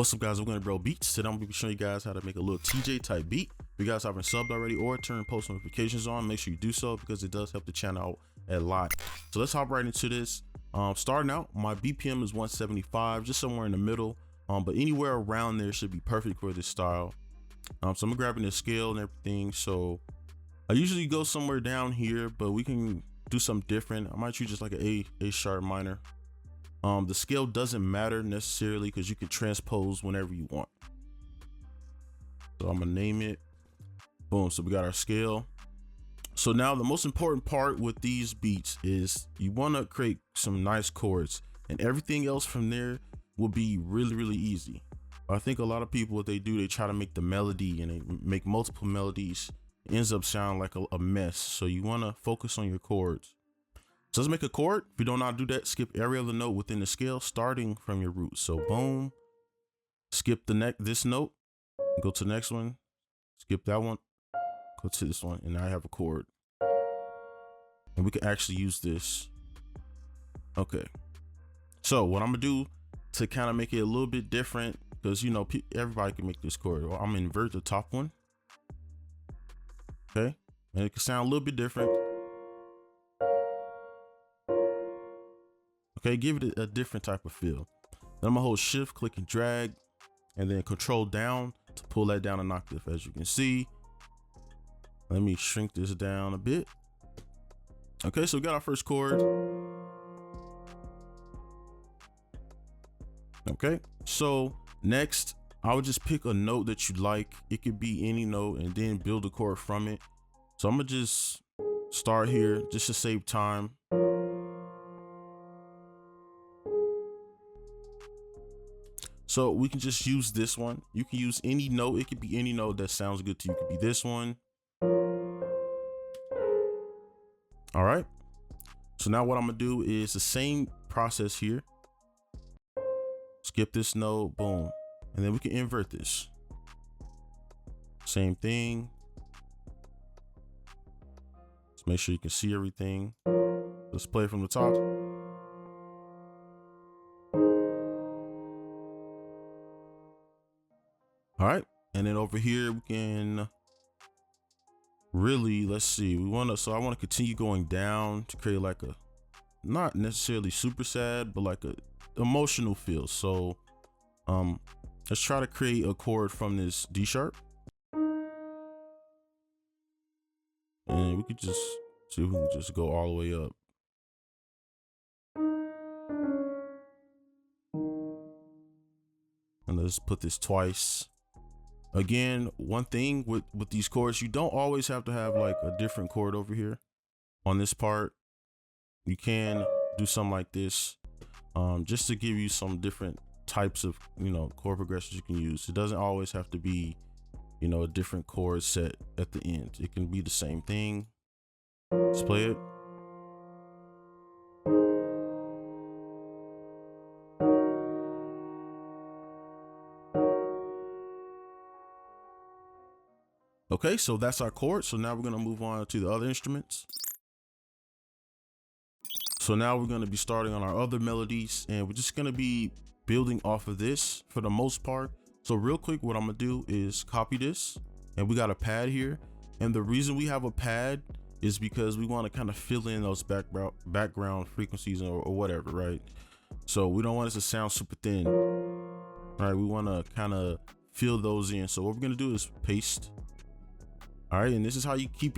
What's up, guys? We're gonna Bro Beats. Today I'm gonna be showing you guys how to make a Lil TJay type beat. If you guys haven't subbed already or turned post notifications on, make sure you do so because it does help the channel out a lot. So let's hop right into this. Starting out, my BPM is 175, just somewhere in the middle. But anywhere around there should be perfect for this style. So I'm grabbing the scale and everything. So I usually go somewhere down here, but we can do something different. I might choose just like an A sharp minor. The scale doesn't matter necessarily because you can transpose whenever you want. So I'm gonna name it. Boom. So we got our scale. So now the most important part with these beats is you want to create some nice chords, and everything else from there will be really easy. I think a lot of people, what they do, they try to make the melody and they make multiple melodies. It ends up sounding like a mess. So you want to focus on your chords. So let's make a chord. If you don't know how to do that, skip every other note within the scale, starting from your root. So boom, skip this note, go to the next one, skip that one, go to this one, and now I have a chord. And we can actually use this. Okay. So what I'm gonna do to kind of make it a little bit different, because you know everybody can make this chord. Well, I'm gonna invert the top one. Okay, and it can sound a little bit different. Okay, give it a different type of feel. Then I'm gonna hold shift, click and drag, and then control down to pull that down an octave. As you can see, let me shrink this down a bit. Okay, so we got our first chord. Okay, so next I would just pick a note that you like. It could be any note and then build a chord from it. So I'm gonna just start here just to save time. So we can just use this one. You can use any note. It could be any note that sounds good to you. It could be this one. All right. So now what I'm gonna do is the same process here. Skip this note, boom. And then we can invert this. Same thing. Let's make sure you can see everything. Let's play from the top. All right, and then over here we can really, let's see, so I want to continue going down to create like a, not necessarily super sad, but like a emotional feel. So let's try to create a chord from this D sharp, and we could just see if we can just go all the way up. And let's put this twice. Again, one thing with these chords, you don't always have to have like a different chord over here on this part. You can do something like this, just to give you some different types of, chord progressions you can use. It doesn't always have to be, a different chord set at the end. It can be the same thing. Let's play it. Okay, so that's our chord. So now we're gonna move on to the other instruments. So now we're gonna be starting on our other melodies, and we're just gonna be building off of this for the most part. So real quick, what I'm gonna do is copy this, and we got a pad here. And the reason we have a pad is because we wanna kind of fill in those background frequencies or whatever, right? So we don't want it to sound super thin. All right, we wanna kind of fill those in. So what we're gonna do is paste. All right, and this is how you keep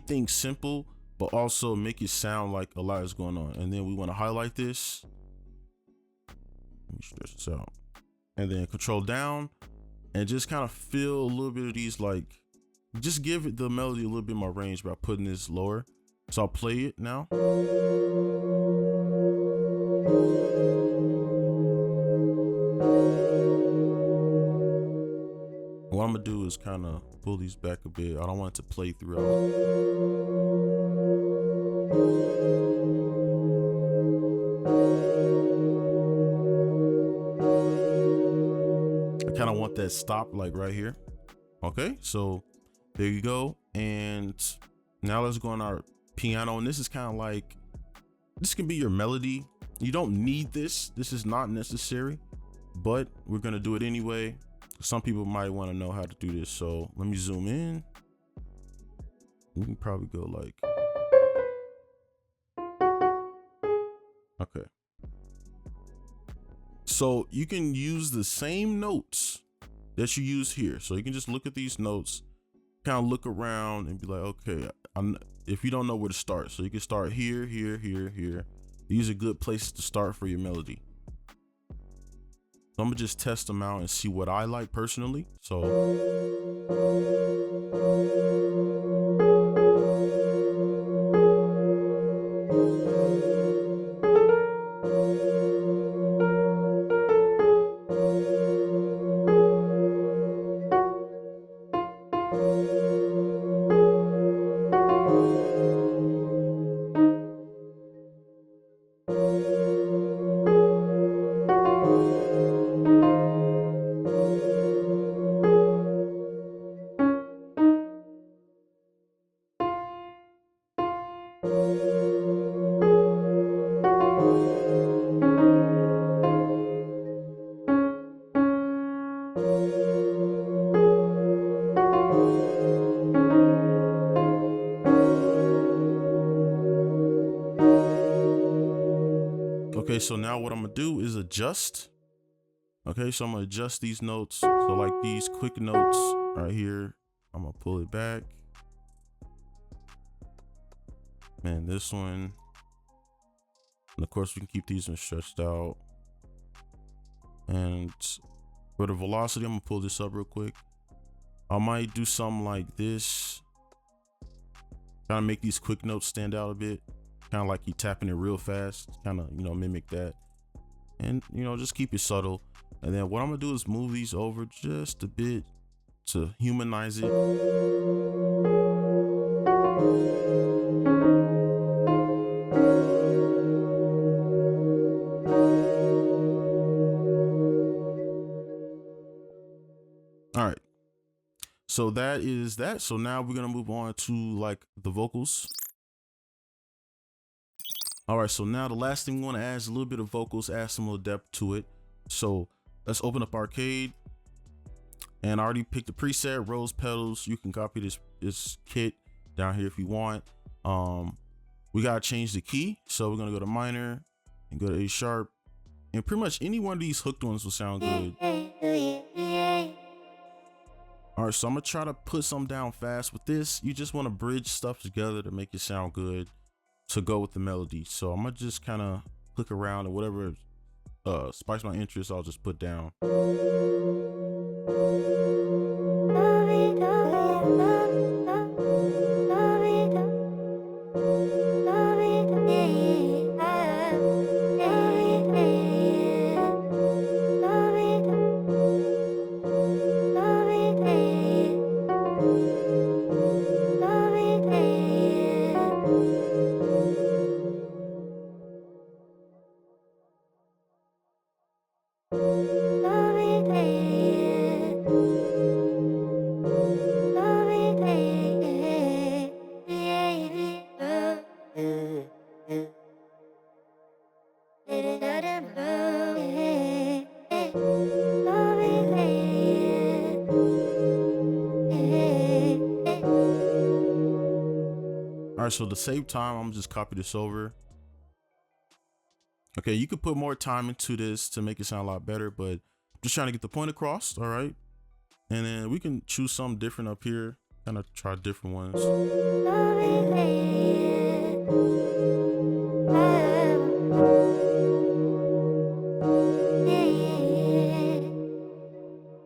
things simple, but also make it sound like a lot is going on. And then we want to highlight this. Let me stretch this out. And then control down and just kind of fill a little bit of these, like, just give it the melody a little bit more range by putting this lower. So I'll play it now. What I'm gonna do is kind of pull these back a bit. I don't want it to play throughout. I kind of want that stop like right here. Okay, so there you go. And now let's go on our piano. And this is kind of like, this can be your melody. You don't need this. This is not necessary. but we're gonna do it anyway. Some people might want to know how to do this, so let me zoom in. We can probably go like, okay. So you can use the same notes that you use here. So you can just look at these notes, kind of look around and be like, okay, if you don't know where to start. So you can start here, here, here, here. These are good places to start for your melody. So I'm gonna just test them out and see what I like personally. So okay, so now what I'm gonna do is adjust. Okay, so I'm gonna adjust these notes. So like these quick notes right here, I'm gonna pull it back. And this one, and of course we can keep these ones stretched out. And for the velocity, I'm gonna pull this up real quick. I might do something like this, kind of make these quick notes stand out a bit, kind of like you tapping it real fast, kind of, you know, mimic that. And, you know, just keep it subtle. And then what I'm gonna do is move these over just a bit to humanize it. All right, so that is that. So now we're gonna move on to like the vocals. All right, so now the last thing we want to add is a little bit of vocals, add some little depth to it. So let's open up Arcade, and I already picked the preset, rose pedals. You can copy this kit down here if you want. We gotta change the key, so we're gonna go to minor and go to A sharp, and pretty much any one of these hooked ones will sound good. All right, so I'm gonna try to put some down fast with this. You just want to bridge stuff together to make it sound good to go with the melody. So I'm gonna just kind of click around, and whatever spikes my interest, I'll just put down. All right, so to save time, I'm just copy this over. Okay, you could put more time into this to make it sound a lot better, but I'm just trying to get the point across. All right, and then we can choose something different up here, kind of try different ones.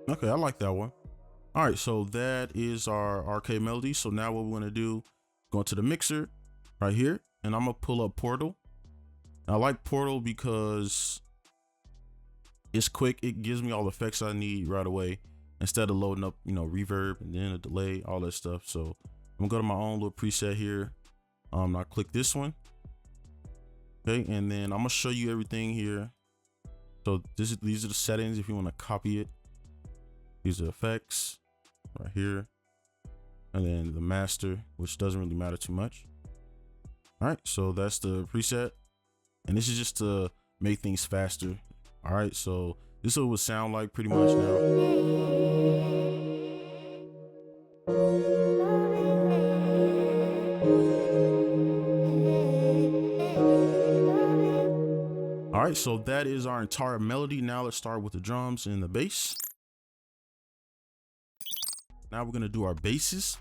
Okay, I like that one. All right, so that is our arcade melody. So now what we want to do, go into the mixer right here, and I'm gonna pull up Portal. I like Portal because it's quick. It gives me all the effects I need right away instead of loading up, you know, reverb and then a delay, all that stuff. So I'm gonna go to my own little preset here. I click this one. Okay, and then I'm gonna show you everything here. So these are the settings if you want to copy it. These are effects right here, and then the master, which doesn't really matter too much. All right, so that's the preset, and this is just to make things faster. All right, so This is what it would sound like pretty much now. All right, so that is our entire melody. Now let's start with the drums and the bass. Now we're gonna do our basses.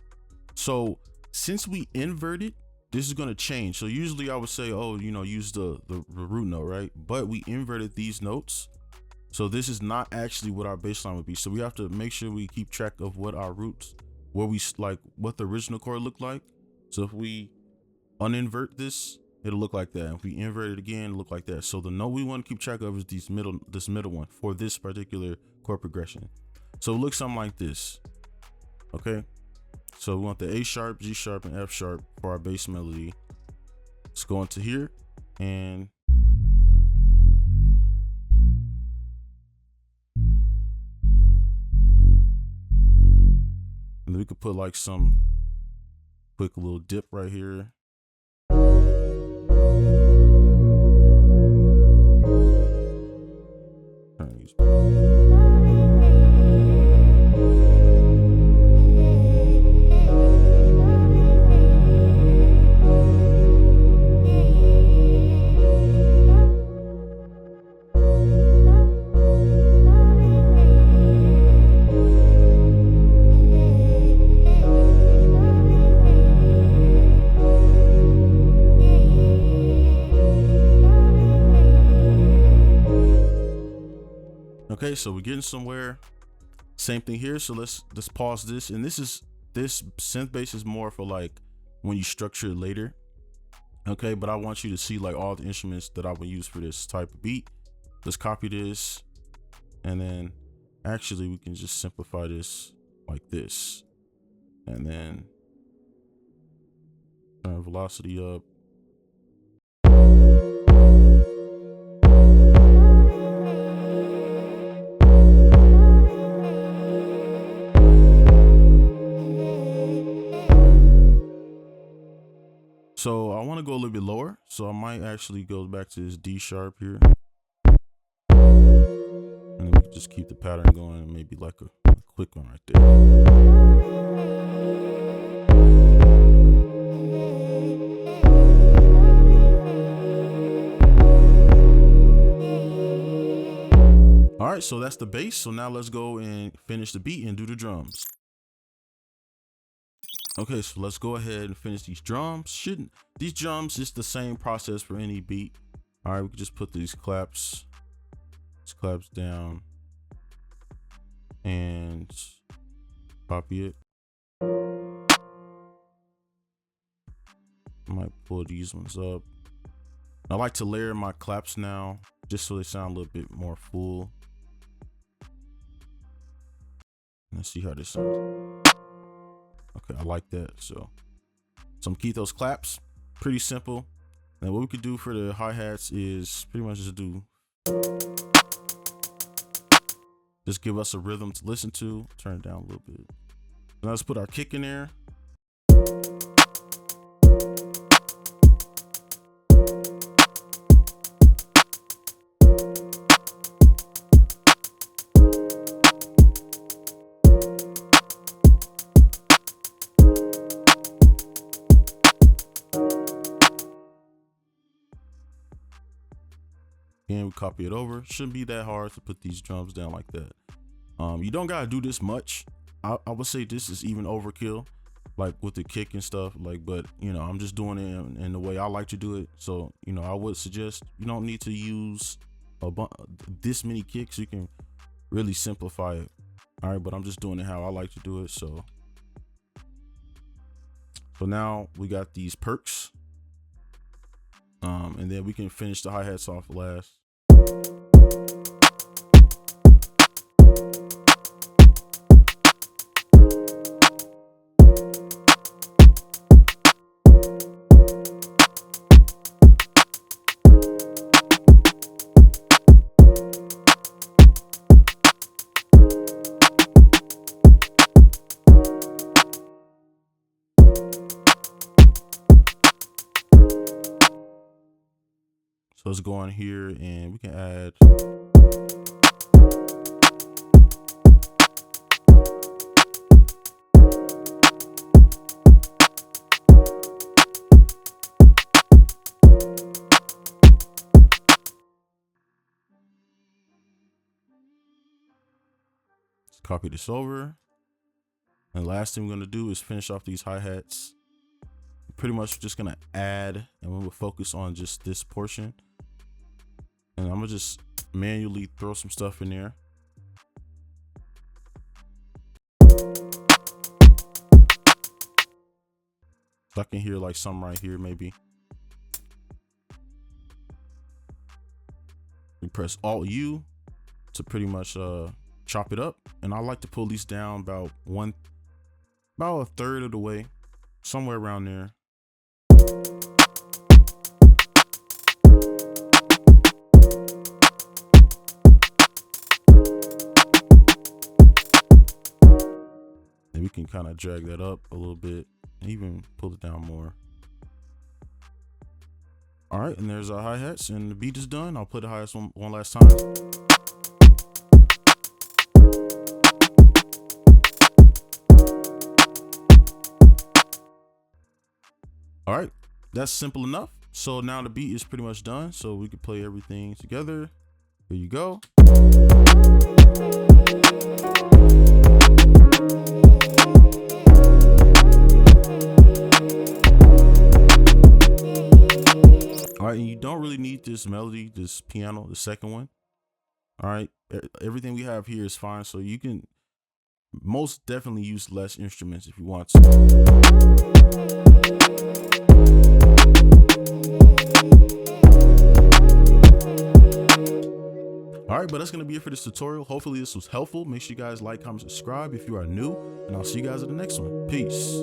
So since we inverted, this is gonna change. So usually I would say, oh, you know, use the root note, right? But we inverted these notes. So this is not actually what our bass line would be. So we have to make sure we keep track of what our roots, where we like, what the original chord looked like. So if we uninvert this, it'll look like that. If we invert it again, it'll look like that. So the note we want to keep track of is this middle one for this particular chord progression. So it looks something like this. Okay. So we want the A sharp, G sharp, and F sharp for our bass melody. Let's go into here and we could put like some quick little dip right here. Okay, so we're getting somewhere. Same thing here. So let's pause this. And this synth bass is more for like when you structure it later. Okay, but I want you to see like all the instruments that I would use for this type of beat. Let's copy this. And then actually we can just simplify this like this. And then turn velocity up. So I want to go a little bit lower. So I might actually go back to this D sharp here. And then we can just keep the pattern going and maybe like a quick one right there. All right, so that's the bass. So now let's go and finish the beat and do the drums. Okay, so let's go ahead and finish these drums. These drums is the same process for any beat. All right, we can just put these claps down and copy it. I might pull these ones up. I like to layer my claps now just so they sound a little bit more full. Let's see how this sounds. Okay, I like that. So I'm keep those claps. Pretty simple. And what we could do for the hi-hats is pretty much just give us a rhythm to listen to. Turn it down a little bit. Now let's put our kick in there. Again, we copy it over. Shouldn't be that hard to put these drums down like that. You don't gotta do this much. I would say this is even overkill, like with the kick and stuff. Like, but you know, I'm just doing it in the way I like to do it. So you know, I would suggest you don't need to use this many kicks. You can really simplify it. All right, but I'm just doing it how I like to do it. So now we got these perks. And then we can finish the hi-hats off last. So let's go on here and we can add Copy this over. And last thing we're gonna do is finish off these hi-hats. Pretty much just gonna add, and we will focus on just this portion. And I'm gonna just manually throw some stuff in there. So I can hear like some right here maybe. We press Alt U to pretty much chop it up. And I like to pull these down about a third of the way, somewhere around there. And we can kind of drag that up a little bit and even pull it down more. All right, and there's our hi-hats, and the beat is done. I'll play the hi-hats one last time. All right, that's simple enough. So now the beat is pretty much done, so we can play everything together. Here you go. All right, and you don't really need this melody, this piano, the second one. All right, everything we have here is fine, so you can most definitely use less instruments if you want to. All right, but that's gonna be it for this tutorial. Hopefully this was helpful. Make sure you guys like, comment, subscribe if you are new, and I'll see you guys in the next one. Peace.